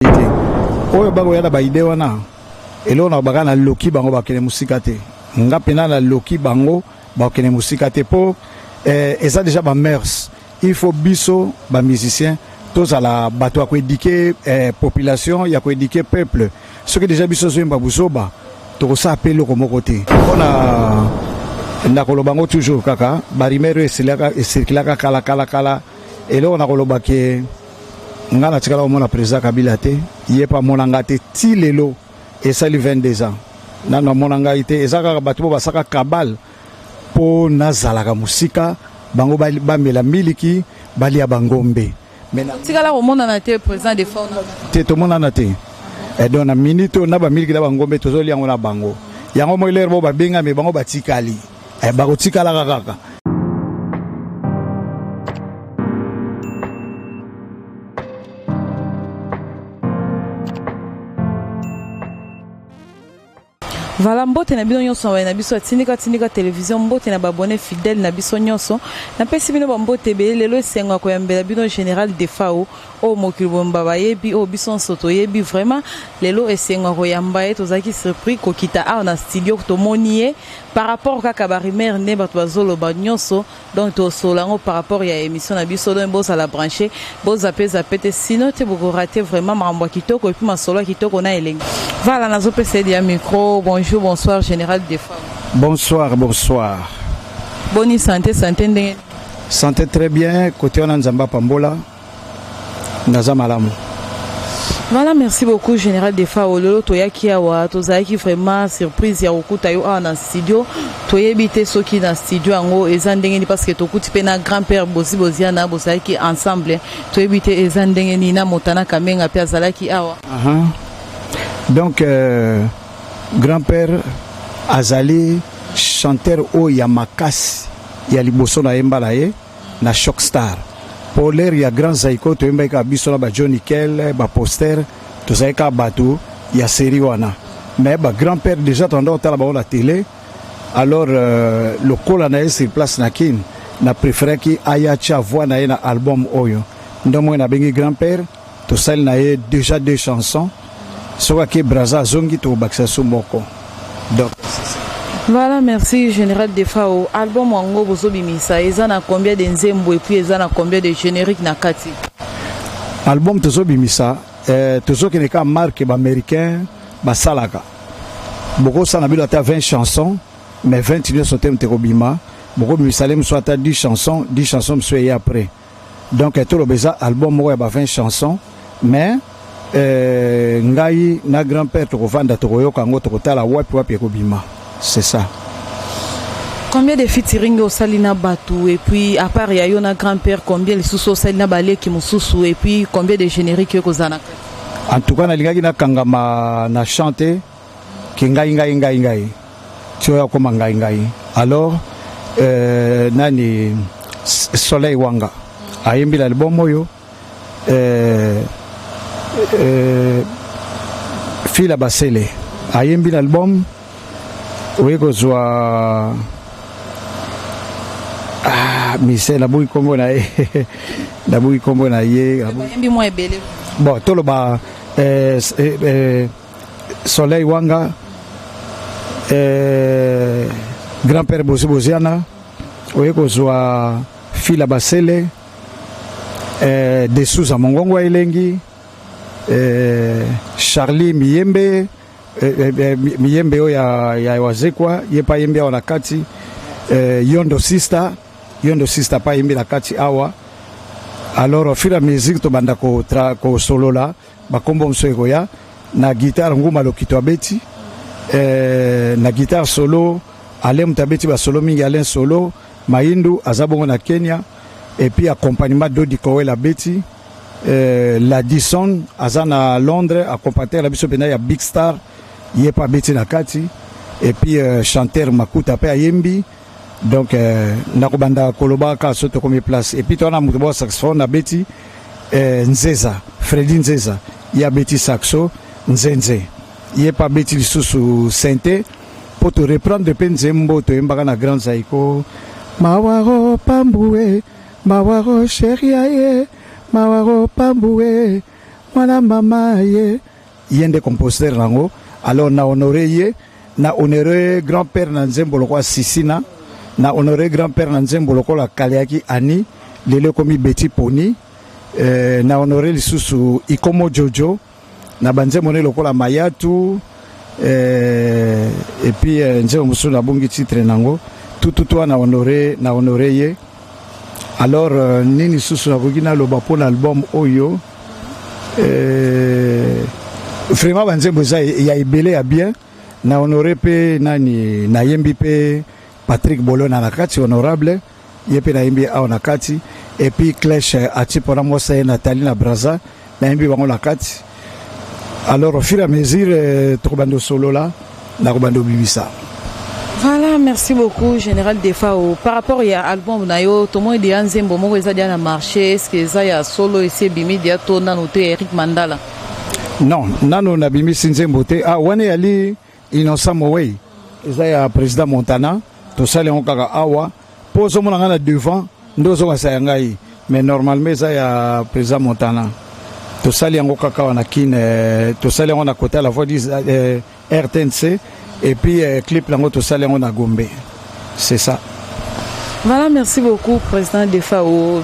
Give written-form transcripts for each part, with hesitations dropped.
oyo bango ya ba idée wana elo na baka na loki bango ba kene musika te nga pena na loki bango ba kene musika te po et ça déjà ba mœurs il faut biso ba musicien tous à la bateau ko éduquer population ya ko éduquer peuple ce que déjà biso zo mba busoba to ça appelle ko mokote on a kolobango toujours kaka barimero esilaka kala elo na koloba ke nga na tikala omona président Kabila te yepa monanga te ti lelo et ça lui 22 ans nana monanga ite ezaka bato basaka kabal po nazalaka musika bango bamela miliki bali ya bangombe mena tikala omona na te président de fauna te to monana te et donc na minute na ba miliki na bangombe tozoli yango na bango yango mo ilere bo babenga me bango batikali bako tikala kaka. Voilà mbote na bino nyonso na biso tinika télévision mbote na babone fidèle na biso nyonso na pesi bino mbote be lelo esengo ko yambela bino général de Fao o mokili bomba yebi o biso soto yebi vraiment lelo esengo ko yamba tozaki surpris ko kita a na studio to monie par rapport kaka barimer ne bato bazolo ba nyonso donc to solango par rapport ya émission na biso don bosa la brancher boza pesa pete sinon te boko rater vraiment mambo kitoko et puis masolo kitoko na elengi. Voilà nazo pesa dia micro. Bonjour, bonsoir, général des femmes. Bonsoir. Bonne santé. Santé très bien. Côté on a Nzamba Pambola. Naza malamu. Voilà, merci beaucoup, général des femmes. Lolo toyaki awa, tozaki vraiment surprise ya okuta yo na studio. Toyebite soki na studio ango ezandengeni parce que tokuti pe na grand-père Boziana bosaki ensemble. Toyebite ezandengeni na motana kamenga pe azalaki awa. Donc grand-père azali chanteur o ya makasi ya liboso na yembala ye na Shock Star pour l'air ya grand zaiko to yemba ka biso na ba Johnny Kell ba poster to zaika batu ya série wana mais ba grand-père déjà tanda tala ba la télé alors le kola na sur place na kin na préféré ki aya cha voix na na album oyo ndomo na bengi grand-père to sel na ye déjà deux chansons soit que Braza zongi to baksa sumoko. Donc voilà, merci général de Fao. Album wango bozo bimisa ezana combien de nzembo et puis ezana combien de générique na kati. Album tozo bimisa tozo keneka marque ba américain ba salaka. Boko sana bilo ta 20 chansons mais 21 sont thème terobima. Boko bisalem soit ta 10 chansons monsieur après. Donc tout le beza album mo ba 20 chansons mais ngai na grand-père tokovanda tokoyoka ngo tokotala wapi ekobima c'est ça. Combien de featuring au salina batu et puis à part ya yo na grand-père combien les sous salina baleki mususu et puis combien de génériques ko zana en tout cas na lingaki na kangama na chanter ki ngai tu ya koma ngai alors nani Soleil Wanga ayembi l'album moyo Fila Basele ayembi l'album weko zwa mise la bui kombo na ye ayembi mo ebele bon tolo ba Soleil Wanga grand-père Boziana weko zwa Fila Basele de Souza Mongongo elengi Charlie Miyembe ya wazekwa yepa yembe wana kati Yondo Sister pa yembe la kati awa alors au fur et à mesure to banda ko solo la bakombo msweko ya na guitare nguma lokito abeti na guitare solo Alem tabeti ba solo mingi Alain solo Maindu azabongo na Kenya et puis accompagnement d'Odi Kowela beti la Dyson azana Londres accompagné la biso pena ya Big Star yepa beti na kati et puis chanteur Makuta pe ayembi donc nakobanda koloba ka soto comme place et puis tona muto saxophone na beti Nzeza Freddy Nzeza ya beti saxo Nzenze yepa beti lisusu synthé pour te reprendre pe nzembo to yembaka na grand zaiko mawaro pambue mawaro sheria ye mawaro pambue mwana mama ye yende compositeur nango. Alors na honoré ye na honoré grand-père na nzembo lokola Sisina, na honoré grand-père na nzembo lokola Kaleaki Ani lelo komi Betty Poni, na honoré lisusu Ikomo Jojo na banzembo ne lokola Mayatu, et puis nzembo musu na bongi titre nango tout na honoré ye. Alors nini susu na bogina loba pour l'album Oyo, vraiment banzembo za ya ebele ya bien na honoré pe nani na yembi pe Patrick Bolo na nakati honorable yepe na yembi a nakati, et puis Clash atipona mosa Nathalie na Braza na yembi bango nakati. Alors au fur et à mesure tokobando solo là na kobando bibisa. Voilà, merci beaucoup Général Defao. Par rapport à l'album nayo tout le monde dit nzembo moko eza dia na marché, est-ce que ça ya solo et c'est bimi dia to na noté Eric Mandala? Non, nano na bimi nzembo te. Ah wane ali Innocent Mowei eza ya président Montana to sale on kaka awa poso mona ngana devant ndozo wasa ngai, mais normalement eza ya président Montana to sale yango kaka wana kin to sale on a côté à la voix RTNC. Et puis clip lango to sale on a Gombe. C'est ça. Voilà, merci beaucoup président Defao.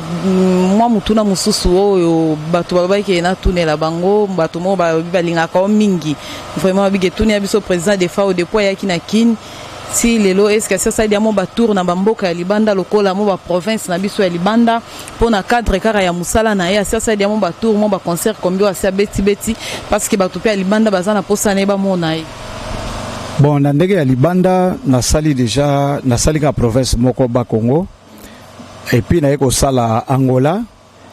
Moi mutuna mususu oyo bato baba ki na tune la bango bato mo ba balinga ka mingi. Vraiment bige tune ya biso président Defao depuis ya kina kin si lelo est-ce que ça dia mo ba tour na bamboka ya libanda lokola mo ba province na biso ya libanda pona cadre kara ya musala na ya ça dia mo ba tour mo ba concert kombio ya beti parce que bato pe ya libanda bazana posa ne ba mona. Bon, na ndenge ya libanda nasali déjà nasali ka province moko ba Congo, et puis na yeko sala Angola,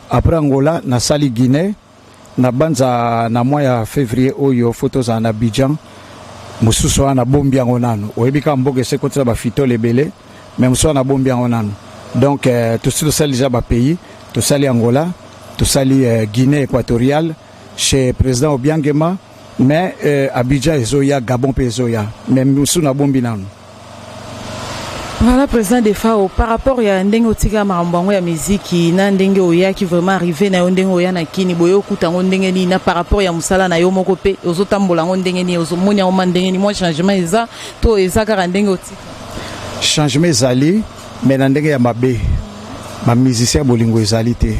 après Angola nasali Guinée, na banza na mois ya février oyo photos en Abidjan mususu na bombi yango nano oyebika mboke se kotela ba fito lebele mais mususu na bombi yango nano. Donc tout sali déjà ba pays, tout sali Angola, tout sali Guinée équatoriale chez président Obiangema. Mais Abidjan ezoya, Gabon pe ezoya, même nous na bombi nanu. Voilà président Defao, par rapport à ndenge otika marambango ya muziki na ndenge oya qui vraiment arrivé na ndenge oya na kini boyo kutango ndenge ni na par rapport ya musala na yo moko pe ozotambola ngo ndenge ni ozomoni o ndenge ni moi changement eza to eza ka ndenge otika. Changement ezali mais na ndenge ya mabe. Ba musicien bolingo ezali te.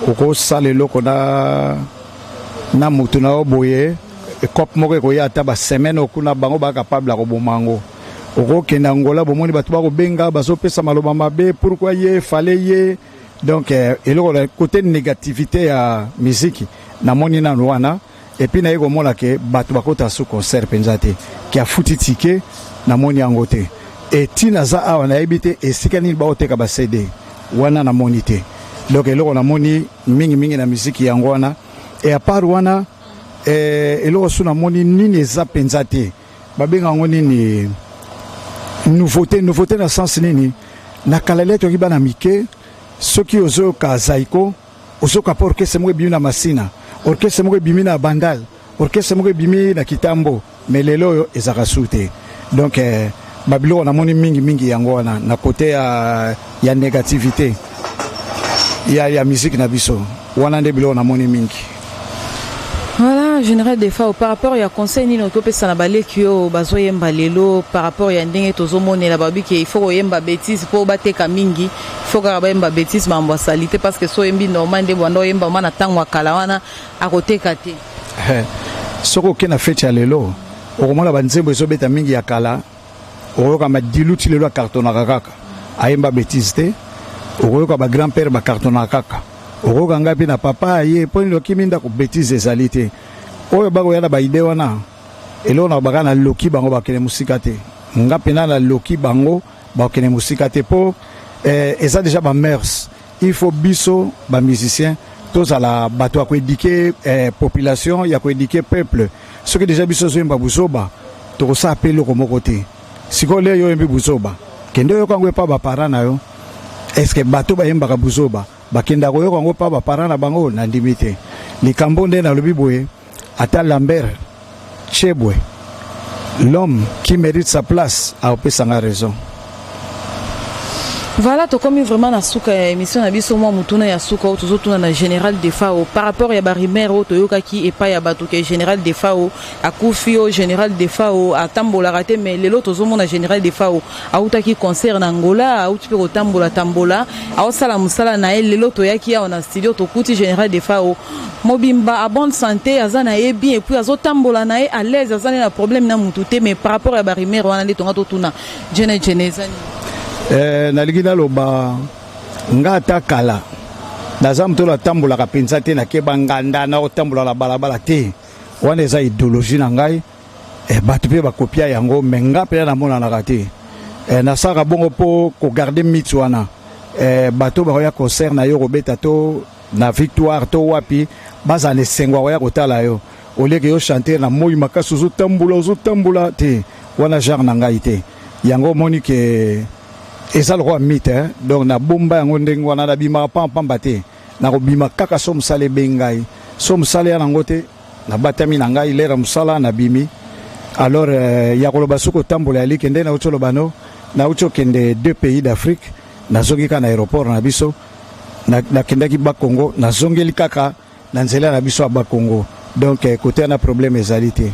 Oko sale loko na mutu na oboye cop moko ko ya ta ba semaine okuna bango ba capable ko bomango oko kenda Angola bomoni batu ba ko benga bazo pesa maloba mabe pourquoi ye fallait ye. Donc eloko le côté négativité ya musique na moni na wana, et puis na yeko mola ke batu ba kota su concert penzate ki a futi ticket na moni angote et tina za awa na ebité et sikani ba oteka ba CD wana na monité. Donc eloko na moni mingi na musique yango wana, et à part wana eloko suna moni nini eza penza te babenga ngo nini nouveauté na sens nini na kalele to kibana mike soki ozo ka zaiko ozo ka orchestre mo bimi na masina orchestre mo bimi na bandal orchestre mo bimi na kitambo mais lelo ezaka sute. Donc babilo na moni mingi yango na côté ya négativité ya musique na biso wana nde bilo na moni mingi. Voilà, Général Defao, par rapport à conseil ni notre pesa na balé qui au bazo yemba lelo par rapport à ndenge tozo mone la babi qui il faut yemba bêtise pour bateka mingi, il faut ka yemba bêtise mambo salité parce que so yembi normal de bondo yemba mana tangwa kala wana a côté kate. Soko kena fete ya lelo, okomona banzembo ezo beta mingi ya kala, okoka ma diluti lelo carton kaka. Ayemba bêtise te, okoka ba grand-père ba carton kaka. Okoka ngapi na papa ye poni loki minda ko bêtise ezalité oyo bako yana ba idée wana elo na baka na loki bango bakene musika te ngapi na loki bango bakene musika te po eza déjà ba mœurs. Il faut biso ba musicien tous à la bato ko éduquer population ya ko éduquer peuple ce que déjà biso zo mba busoba to sa appelé ko mokote siko le yo mbi busoba kende yo kangwe pa ba parents na yo est-ce que bato ba yemba ka busoba bakenda koyo kango pa ba parana bango na ndimite likambo nde na lobi boye ata Lambert Chebwe l'homme qui mérite sa place a opé sa raison. Voilà, to comme vraiment na suka ya émission na biso moi mutuna ya suka o tozo tuna na général Defao par rapport ya barimer o toyoka ki et pas ya bato ke général Defao akufi o général Defao atambola raté mais lelo tozo mona général Defao auta ki concert na Angola auti pe tambola au sala musala na el lelo to yaki ya na studio to kuti général Defao mobimba a bonne santé azana e bien et puis azo tambola na e à l'aise azana na problème na mutute mais par rapport ya barimer wana le tonga to tuna genezani nalingi naloba nga ata kala naza moto oyo atambolaka mpenza te nakeba nganda na otambola na balabala te wana eza idéologie na ngai bato mpe bakopia yango me nga mpenza namonanaka te nasalaka bongo mpo kogarde mite wana bato bakoya concert na yo kobeta to na victoire to wapi bazala na esengo akoya kotala yo olieke yo chanter na moi makasi ozotambola te wana genre na ngai te yango omoni ke eza lokwa mythe donc na bomba yango ndenge wana nabimaka pampamba te nakobima kaka so mosala ebe ngai so mosala ya nango te nabatami na ngai lera mosala nabimi alors ya koloba soki otambola ya like nde nauti oloba no nauti okende 2 pays d'Afrique nazongi kaka na aéroport na biso nakendaki bakongo nazongeli kaka na nzela na biso ya bakongo donc kote na problème ezali te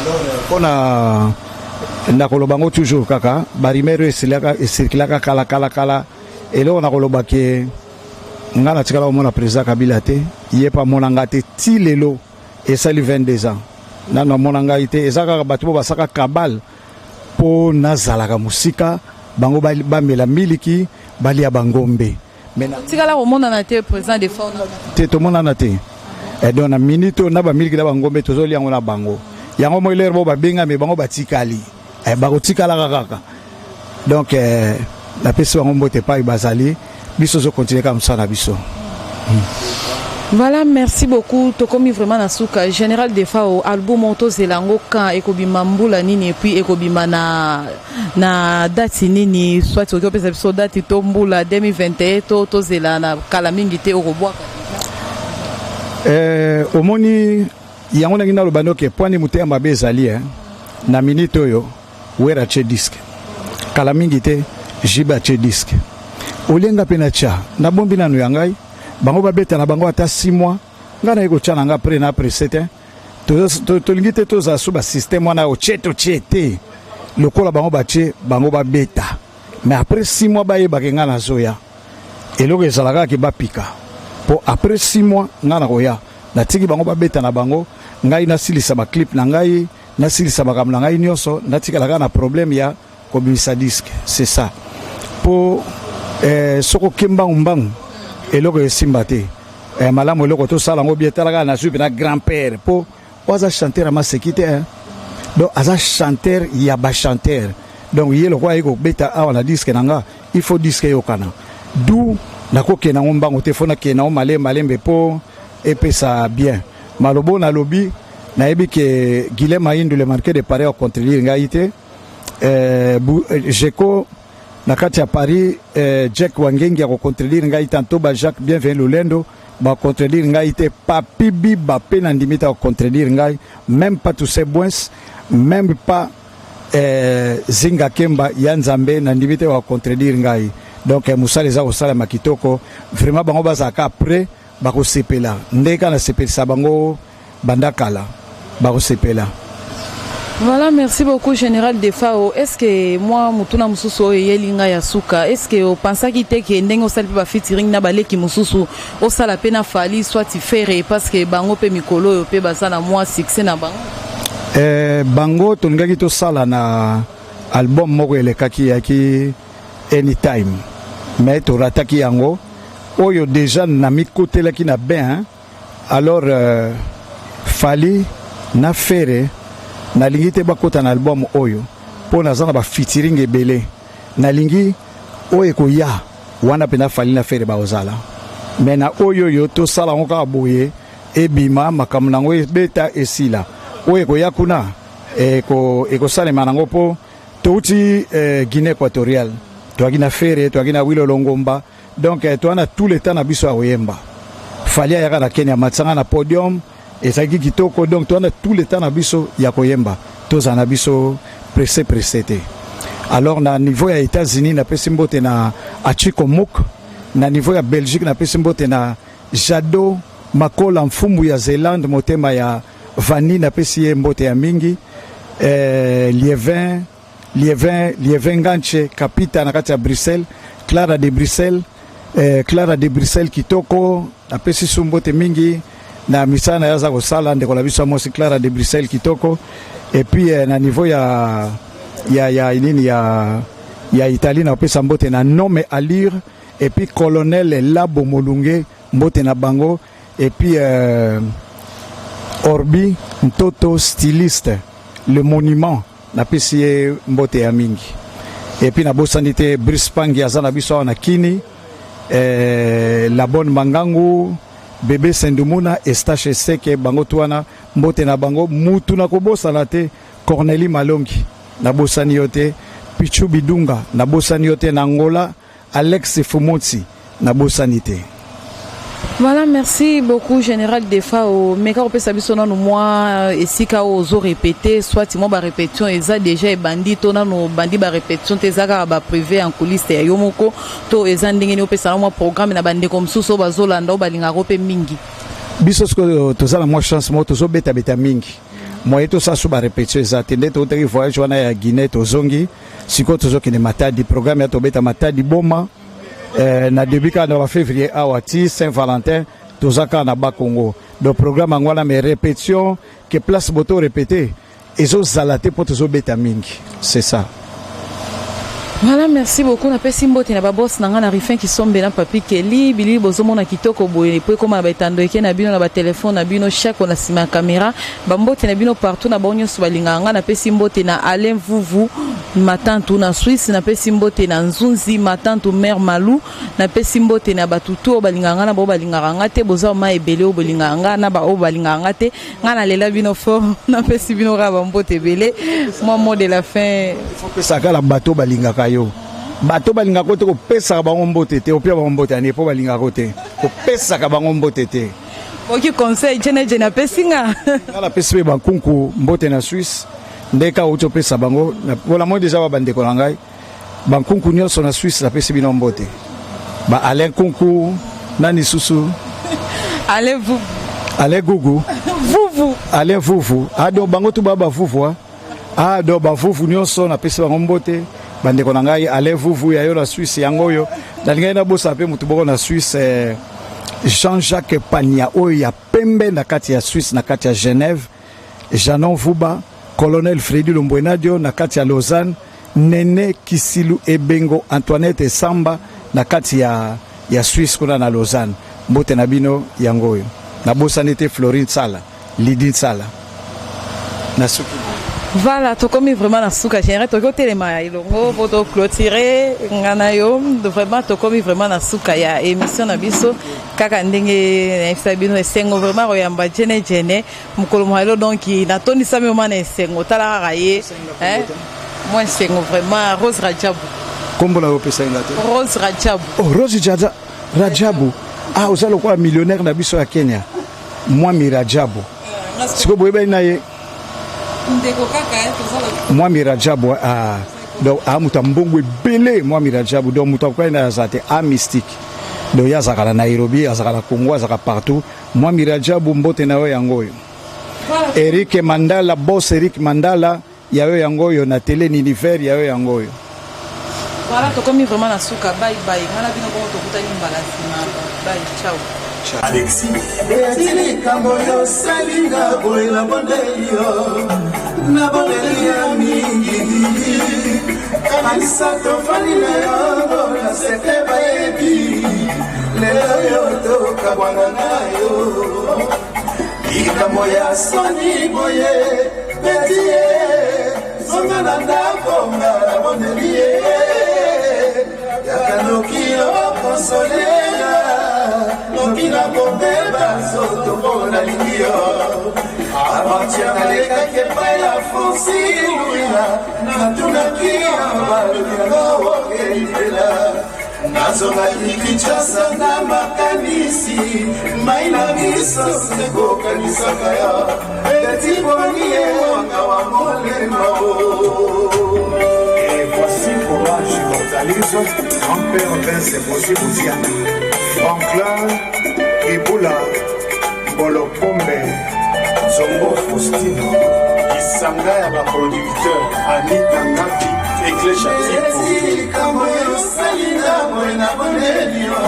alors mpona nakoloba ngo toujours kaka barimero esirikilaka kala eloko nakoloba ke nga natikala komona président Kabila te ye pa mona nga te ti lelo esali 22 ans nano amona ngai te eza kaka bato bo basaka kabal mpo nazalaka mosika bango bamela miliki balia bangombe tikala komonana te président de fauna te tomonana te donc na minute na bamiliki na bangombe tozolia yango na bango yango moi lere bo babengami bango batikali bakotikalaka kaka donc napesi bango mbote epai bazali biso ozokontinue kaka mosala na biso. Voilà, merci beaucoup. Tokomi vraiment na suka général Defao album moto zelango quand ekobima mbula nini et puis ekobima na date nini soit to pesa biso date to mbula 2021 to zela na kala mingi te okobwaka. Omoni yango nangina lobano ke point muté mabe ezali na minute oyo wera che disque kala mingi te jiba che disque olenga pena cha na bombi nanu yangai bango babeta na bango ata 6 mois ngana eko cha nanga après na après 7 to lingite to za suba système wana o cheto chete lokola bango bache bango babeta mais après 6 mois baye bakenga na zoya eloko ezalaka ke bapika po après 6 mois ngana koya na tiki bango babeta na bango ngai na silisa ba clip na ngai na silisa makambo na ngai nyonso natikalaka na problème ya kobimisa disque c'est ça po soko kemba mbangu eloko esimba te malamu eloko tosala ngo bietalaka na suivi na grand-père po oaza chanteur amaseki te donc aza chanteur ya bachanteur donc ye lokwa ye kobeta awa na disque na nga il faut disque eyokana du nakokenda ngo mbangu te fo nakenda ngo malembe po epesa bien malobo na lobi nayebi ke Guilhem Ayindu le marqué de Paris contredire ngai te Jeko na kati ya Paris Jack Wangengi a contredire ngai tantôt ba Jacques Bienvenu Lolendo ba contredire ngai te Papi Biba pe na ndimita contredire ngai même pas tous ces bons même pas Zinga Kemba ya Nzambe na ndimita wa contredire ngai donc musala za osala makitoko vraiment bango bazaka après ba ko sepela ndeka na sepelisa bango bandakala bakosepela. Voilà, merci beaucoup général Defao. Est-ce que moi mutuna mususu yelinga ya suka est-ce que o pensa ki te ke ndengo sali ba featuring na baleki mususu o sala pena fali soit faire parce que bango pe mikolo pe basana moi succès na bango bango tongaki to sala na album moko elekaki yaki anytime mais to rataki yango oyo déjà na mikotelaki na ben alors fali na fere nalingi te bakota na album oyo po nazana ba featuring ebele nalingi oyo koya wana pena fali na fere ba ozala mais na oyo yo to sala ngoka boye ebima makambo nango beta esila oyo koya kuna eko sala manango po touti Guinée équatoriale toaki na fere toaki na Wilo Longomba donc toana tout le temps na biso oyemba fali ya kana Kenya matsanga na podium ezaki kitoko donc toana tout le temps na biso ya koyemba toza na biso pressé te Alors na niveau ya États-Unis na pesi mbote na Achiko Mouk, na niveau ya Belgique na pesi mbote na Jado Makola mfumbu ya Zélande motema ya Vani na pesi ye mbote ya mingi. Lievin Ganche kapita na kati ya Bruxelles, Clara de Bruxelles kitoko na pesi sumbote mingi na misana yaza kosala ndeko la biso mosi Clara de Bruxelles kitoko. Et puis na niveau ya Italie na pesa mbote na Nome Alire, et puis Colonel Labo Molunge mbote na bango, et puis Orbi Mtoto styliste le monument na pesi mbote ya mingi. Et puis na bosanité Brice Pangi azana biso na kini, la bonne Mangangu bébé Sendumuna Estache Seke bango tuana mbote na bango mutu na kobosa na te. Cornélie Malongi na bosani yote, Pichu Bidunga na bosani yote, na Angola Alex Fumotsi na bosani te. Voilà, merci beaucoup Général Defao. Mais quand on peut savoir son nom moi et si quand on ose répéter, soit si moi ba répétition et ça déjà est bandit, on a nos bandits ba répétition, tes aga ba privé en coulisses et yomoko, to ezandingi ni peut savoir moi programme na bandé comme sous ba zolanda ba linga rope mingi. Biso sko to za la moi chance mo to zo beta mingi. Moi to sa suba répétition ezatende to teri voyage wana ya Guinée to zongi, siko to zo kine matadi programme ya to beta matadi boma. Na début quand on va février à Wati Saint-Valentin tozaka na ba Congo. Le programme ngwana mais répétition que place boto répéter ezo zalaté pour tozo beta mingi. C'est ça. Voilà, merci beaucoup. Na pesi mbote na ba boss na ngana rifin qui sombe na papi Kelly bili bozomo na kitoko boye pe koma ba etando eke na bino na ba téléphone na bino chaque on a sima caméra ba mbote na bino partout na bonyo so balinga ngana pesi mbote na Alain Vuvu matantu na Suisse, na pesi mbote na Nzunzi matantu Mère Malou, na pesi mbote na batutu balinga ngana bo balinga ngate boza ma ebele o balinga ngana ba o balinga ngate ngana lela bino fort na pesi bino raba mbote belé moi mot de la fin faut que ça la bateau balinga kayo bateau balinga kote ko pesa ba mbote te o pia ba mbote ani po balinga kote ko pesa ka ba mbote te oki conseil jene na pesinga ala pesi ba kunku mbote na Suisse ndeka uto pesa bango na moi déjà ba bande ko ngai ba kunku nyonso na Suisse la pesi bino mbote ba Alain kunku nani susu Alain Vuvu Alain Gugu Vuvu Alain Vuvu ado bango tu baba Vuvu ado ba Vuvu nyonso na pesi bango mbote bande ko ngai Alain Vuvu ya yo la Suisse yango yo dalinga na bosa pe mutu boko na Suisse Jean-Jacques Pagna oyo ya pembe na kati ya Suisse na kati ya Genève, Janon Vuba, Colonel Freddy Lombwenadio na kati ya Lausanne, Nene Kisilu Ebengo Antoinette Samba na kati ya Suisse kuna na Lausanne. Mbote na bino yangoyo. Na bosanete Florine Sala, Lydie Sala. Na suki. Voilà, to comme vraiment na suka général to côté les mailles longo pour clôturer ngana yo vraiment to comme vraiment na suka ya émission na biso kaka ndenge na fabino esengo vraiment royamba jene mukolo mwalo donc na toni sami mama na esengo tala raye moi esengo vraiment Rose Rajabu kombo na opesa ngate Rose Rajabu Rose Rajabu uzalo kwa millionnaire na biso ya Kenya moi mi Rajabu siko boyeba na ye moi Mirajabu donc amuta mbongwe belé moi Mirajabu donc muta kwa ina zate mystique donc ya zakala Nairobi ya zakala Congo ya zakala partout moi Mirajabu mbote na yo yangoyo Eric Mandala boss Eric Mandala ya yo yangoyo na télé univers ya yo yangoyo voilà to comme vraiment na suka bye bye ngana bino ko to kutani mbala sima bye ciao Alexis Beatili Kamboyo Salinga Boila Bondelio Na Bondelia mingi Kanisa tofani na yo Na sete baebi Lelo yo toka bwana nayo Ikamoya soni boye Betie Zonga na ndako na Bondelie Yakanokio konsolea Nokina Bobeba Soto Bona Lingio Avantia Naleka Kepa ya Fonsi Luina Natunakia Malubino Keipela Nazonga Ikichasa na makanisi Maina miso Sego kanisa kaya Beti Bonnie Wanga wa Mole Mao Et voici grand-père Vince Mosi Mouziana, Franklin Eboula, Bolo Pombe, Zongo Faustino, Isanga ya baproducteur, Anita Ngapi, Eklecha Tipo. Kamoyo Salina, Buena Bonelio,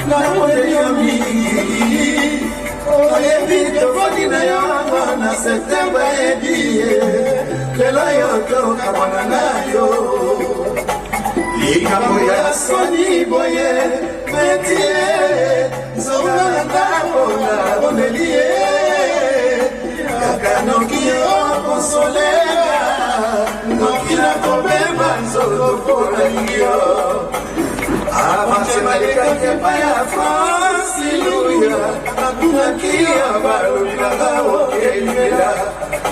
na Bonelio mingi, oyebi tofoni na yo na septembre ebie, lelo yo tokabwana na yo. Likambo ya soni boye, metie, zonga na ndako na Bonelie, kaka noki yo konsolela, noki na kobeba nzoto pona yo. Avance malekaki epai ya France, iluya, atunaki ya balobinanga okelimela.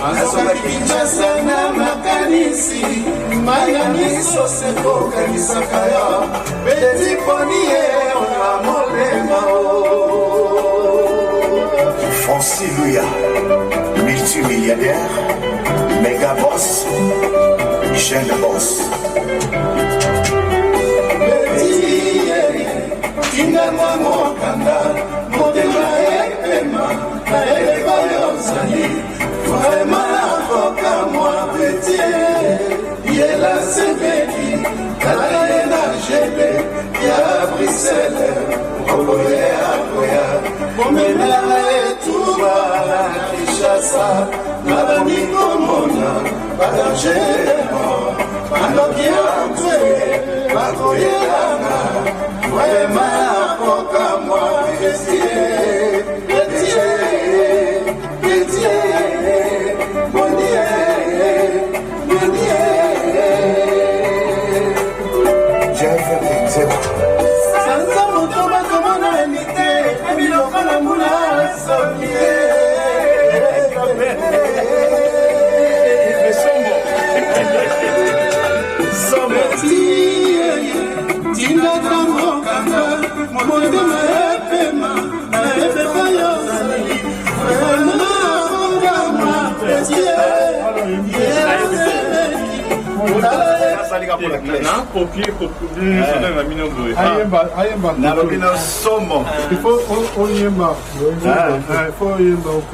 Azokaki Kinshasa na makanisi, maya miso seko kanisaka yo, beti poni ye ona molema o. France Iluya, multimilliardaire, méga boss, jeune boss. Tinga mwa mokanda, motema epema, na eleba yo zali, vraiment avocat moi petit, yela sebeli, kala yena jebe, ya Bruxelles, okoye akoya, momemela etuba na Kinshasa, na bamiko mona, badangemo, banoki antwe, bakoyelanga, vraiment avocat moi petit, Il faut